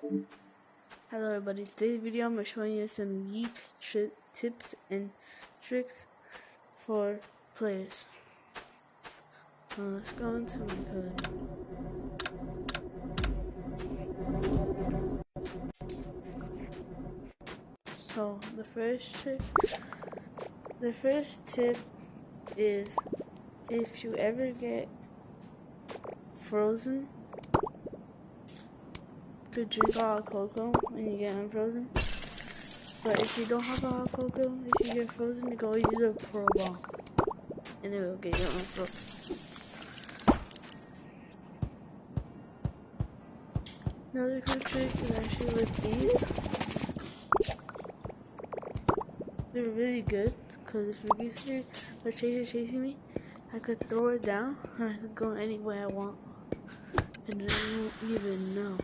Hello everybody, today's video I'm showing you some yeeps tips and tricks for players. Let's go into my code. So the first tip is if you ever get frozen, you could drink hot cocoa when you get unfrozen. But if you don't have a hot cocoa, if you get frozen, you can always use a pro ball and it will get you unfrozen. Another cool trick is actually with these. They're really good because if a chaser chasing me, I could throw it down and I could go any way I want and I won't even know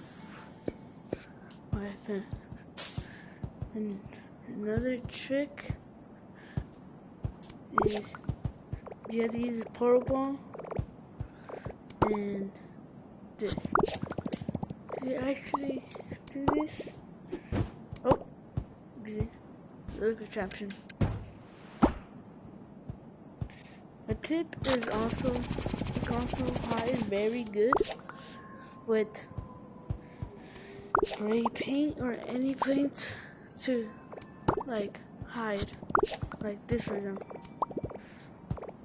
where I went. And another trick is you have to use a portal ball and this. To actually do this, oh, see, little contraption. A tip is also, you can also hide very good with gray paint or any paint to like hide, like this for example.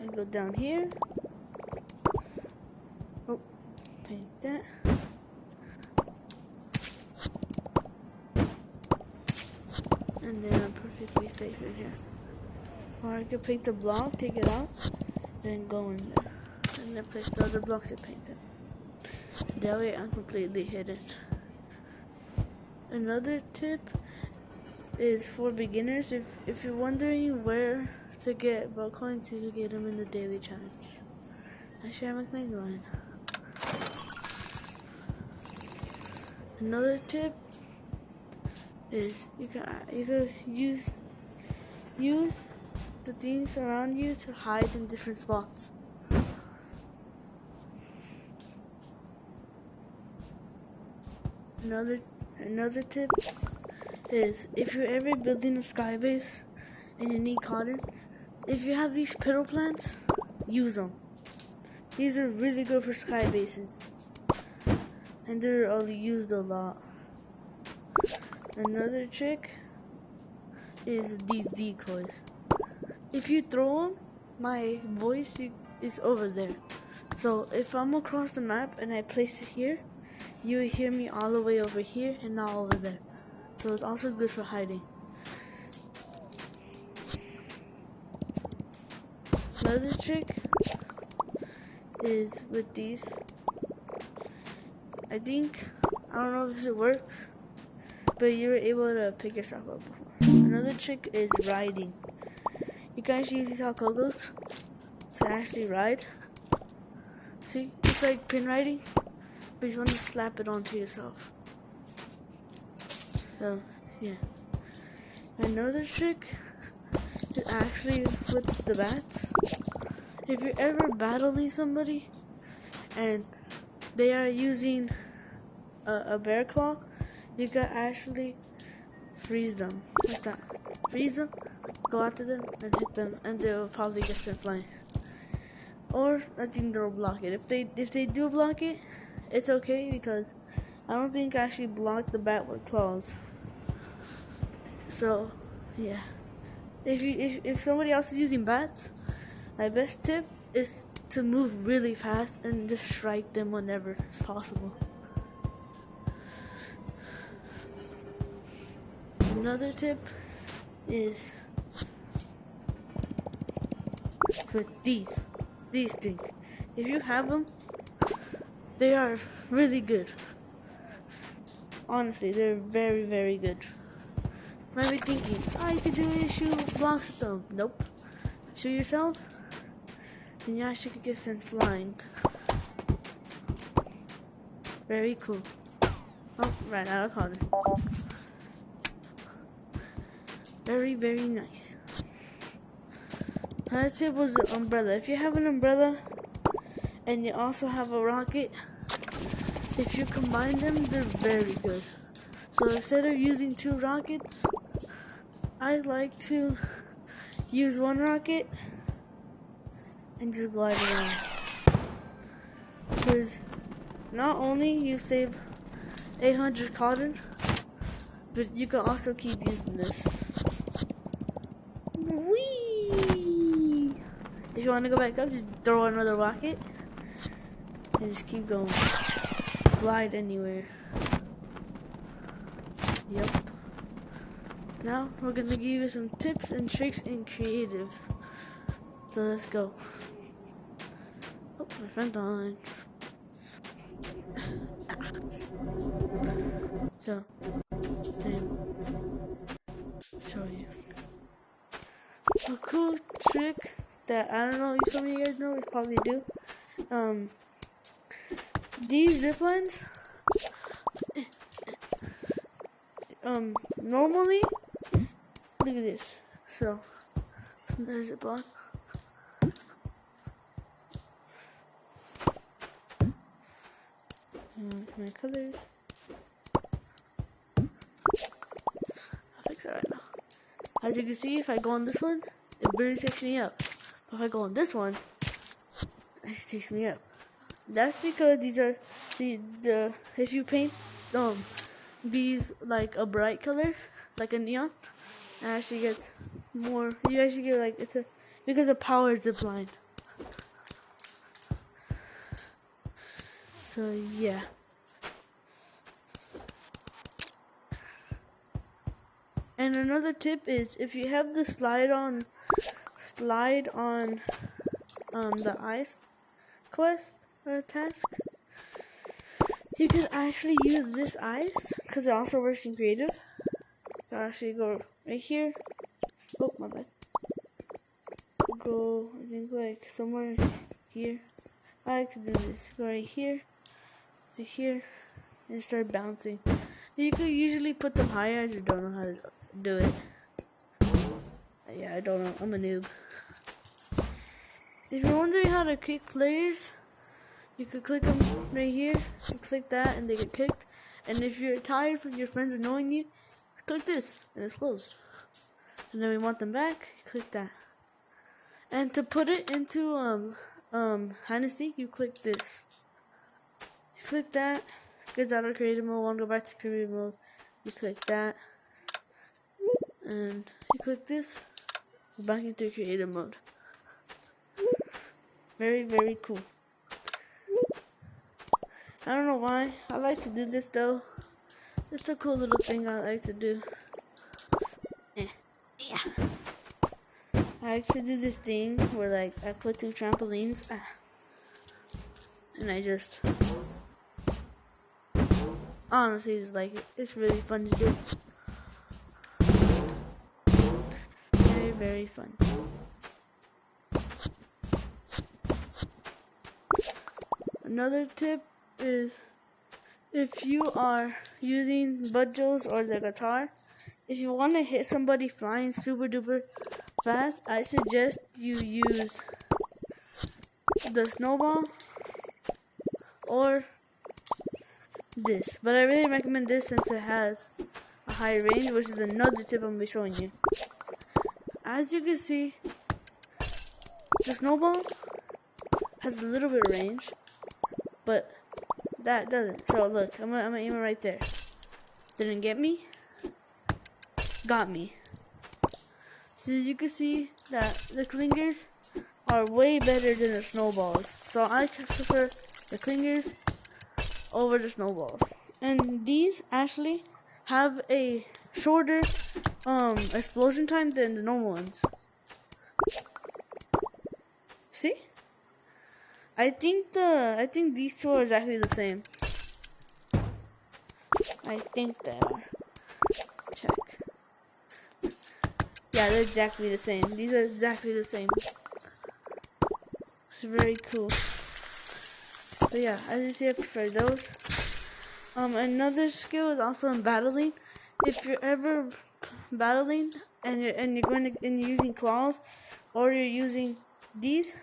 I go down here, oh, paint that. And then I'm perfectly safe in here. Or I could paint the block, take it out, and then go in there. And then place the other blocks and paint them. That way I'm completely hidden. Another tip is for beginners, if you're wondering where to get ball coins, you can get them in the daily challenge. I share my claim line. Another tip is you can use the things around you to hide in different spots. Another tip is if you're ever building a sky base and you need cotton, if you have these petal plants, use them. These are really good for sky bases and they're only used a lot. Another trick is these decoys. If you throw them, my voice is over there. So if I'm across the map and I place it here, you will hear me all the way over here and not over there. So it's also good for hiding. Another trick is with these. I don't know if it works, but you were able to pick yourself up before. Another trick is riding. You can actually use these hot cocos to actually ride. See, it's like pin riding, but you want to slap it onto yourself. So, yeah. Another trick is actually with the bats. If you're ever battling somebody and they are using a bear claw, you can actually freeze them like that. Freeze them, go after them, and hit them, and they'll probably get sent flying. Or I think they'll block it. If they do block it, it's okay because I don't think I actually blocked the bat with claws. So yeah, if somebody else is using bats, my best tip is to move really fast and just strike them whenever it's possible. Another tip is with these things. If you have them, they are really good. Honestly, they're very, very good. You might be thinking, you could do it, shoot blocks with them. Nope. Shoot yourself, and you actually could get sent flying. Very cool. Oh, right out of corner. Very, very nice. Another tip was the umbrella. If you have an umbrella and you also have a rocket, if you combine them, they're very good. So instead of using 2 rockets, I like to use 1 rocket and just glide around. Because not only you save 800 cotton, but you can also keep using this. Whee! If you want to go back up, just throw another rocket and just keep going. Glide anywhere. Yep. Now we're gonna give you some tips and tricks in creative. So let's go. Oh, my friend's on. So, show you a cool trick that I don't know if some of you guys know, you probably do. These zip lines, normally, look at this. So there's a block. My colors. I'll fix it right now. As you can see, if I go on this one, it barely takes me up. If I go on this one, it just takes me up. That's because these are the if you paint these like a bright color, like a neon, it actually gets more. You actually get like it's a because of power zip line. So yeah. And another tip is if you have the slide on the ice quest or task, you can actually use this ice because it also works in creative. So actually go right here. Oh, my bad. Go, I think like somewhere here. I like to do this. Go right here, and start bouncing. You could usually put them higher. I just don't know how to do it. Yeah, I don't know. I'm a noob. If you're wondering how to kick players, you could click them right here. You click that and they get kicked. And if you're tired from your friends annoying you, click this and it's closed. And then we want them back, click that. And to put it into hide and seek, you click this. You click that, gets out of creative mode, want to go back to creative mode, you click that. And you click this, back into creative mode. Very, very cool. I don't know why. I like to do this though. It's a cool little thing I like to do. Yeah. I actually do this thing where like I put 2 trampolines and I just honestly just like it. It's really fun to do. Very, very fun. Another tip is if you are using budgels or the guitar, if you want to hit somebody flying super duper fast, I suggest you use the snowball or this. But I really recommend this since it has a high range, which is another tip I'm going to be showing you. As you can see, the snowball has a little bit of range, but that doesn't. So look, I'm gonna aim it right there. Didn't get me. Got me. So you can see that the clingers are way better than the snowballs. So I prefer the clingers over the snowballs. And these actually have a shorter explosion time than the normal ones. See? I think these 2 are exactly the same. I think they are. Check. Yeah, they're exactly the same. These are exactly the same. It's very cool. But yeah, as you see, I prefer those. Another skill is also in battling. If you're ever battling and you're using claws or you're using these,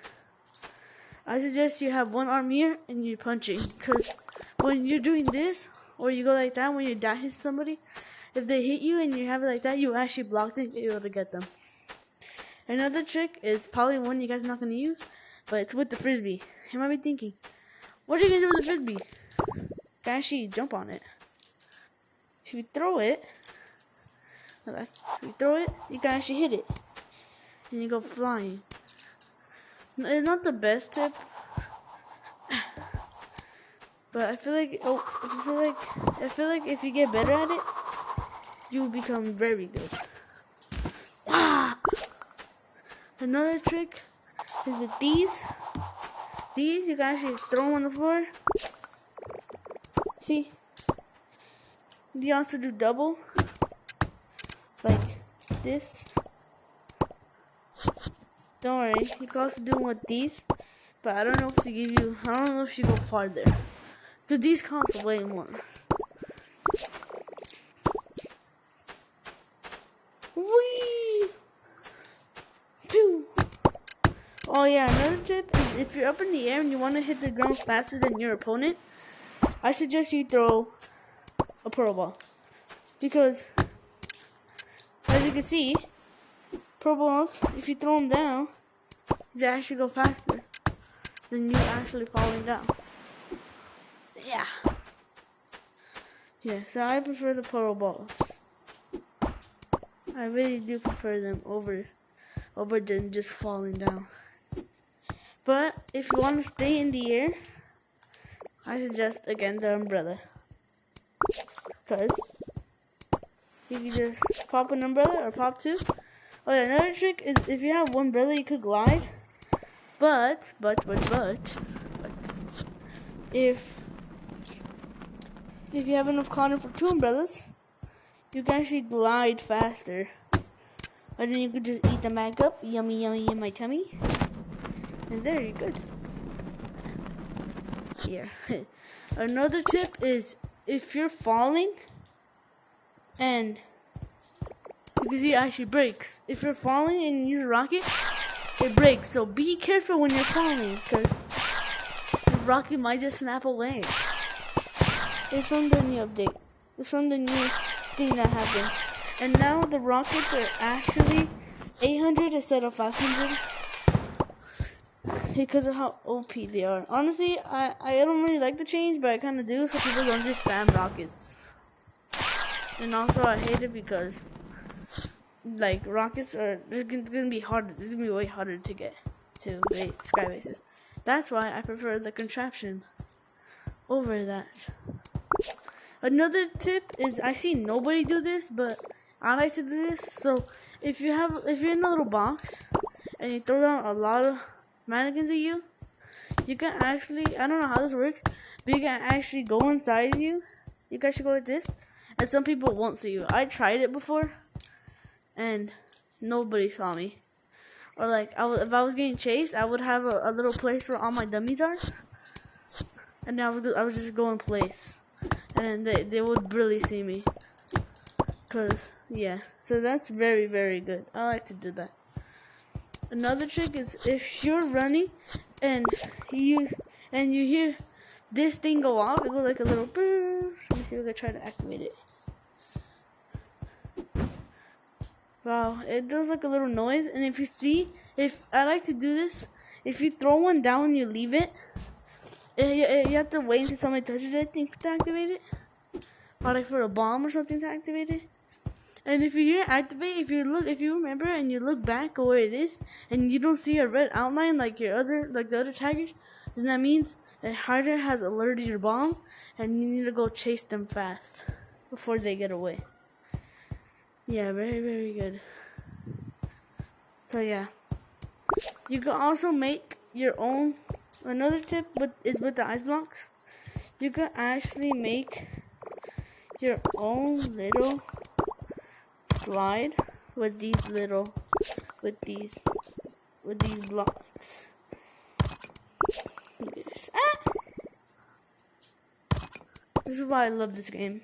I suggest you have one arm here and you're punching, because when you're doing this, or you go like that when you're dashing somebody. If they hit you and you have it like that, you actually blocked it and you're able to get them. Another trick is probably one you guys are not going to use, but it's with the frisbee. You might be thinking, what are you going to do with the frisbee? You can actually jump on it. If you throw it, you can actually hit it. And you go flying. It's not the best tip, but I feel like if you get better at it, you will become very good. Ah! Another trick is with these. These you can actually throw them on the floor. See? You can also do double, like this. Don't worry, you can also do them with these, but I don't know if you go farther, because these cost way more. Whee! Pew! Oh yeah, another tip is if you're up in the air and you want to hit the ground faster than your opponent, I suggest you throw a pearl ball, because as you can see, pearl balls, if you throw them down, they actually go faster than you actually falling down. Yeah, so I prefer the pearl balls. I really do prefer them over than just falling down. But if you want to stay in the air, I suggest again the umbrella, because you can just pop an umbrella or pop two. Oh yeah, another trick is if you have one umbrella, you could glide. But if you have enough cotton for two umbrellas, you can actually glide faster. And then you could just eat them back up, yummy yummy in my tummy. And there, you're good. Here. Another tip is if you're falling and you can see it actually breaks. If you're falling and you use a rocket, it breaks. So be careful when you're falling, because the rocket might just snap away. It's from the new update. It's from the new thing that happened. And now the rockets are actually 800 instead of 500. Because of how OP they are. Honestly, I don't really like the change, but I kind of do, so people don't just spam rockets. And also, I hate it because, like, rockets are, it's gonna be hard. It's gonna be way harder to get to the sky bases. That's why I prefer the contraption over that. Another tip is, I see nobody do this, but I like to do this. So if you're in a little box and you throw down a lot of mannequins at you, you can actually, I don't know how this works, but you can actually go inside you. You can actually go like this, and some people won't see you. I tried it before, and nobody saw me. Or like, if I was getting chased, I would have a little place where all my dummies are, and I would just go in place, and then they would really see me. Cause yeah, so that's very, very good. I like to do that. Another trick is if you're running and you hear this thing go off, it goes like a little brrr. Let me see if I can try to activate it. Wow, it does like a little noise. And if I like to do this, if you throw one down and you leave it, you have to wait until somebody touches it, I think, to activate it. Or like for a bomb or something to activate it. And if you hear activate, if you remember and you look back at where it is, and you don't see a red outline like the other taggers, then that means that Harder has alerted your bomb, and you need to go chase them fast before they get away. Yeah, very, very good. So yeah, you can also make your own. Another tip is with the ice blocks. You can actually make your own little slide with these blocks. Yes. This is why I love this game.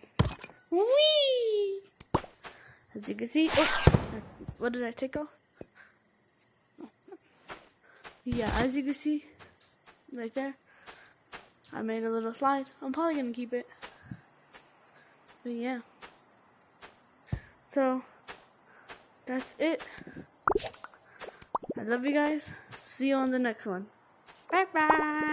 Whee! As you can see, what did I take off? Yeah, as you can see, right there, I made a little slide. I'm probably gonna keep it. But yeah. So, that's it. I love you guys. See you on the next one. Bye bye.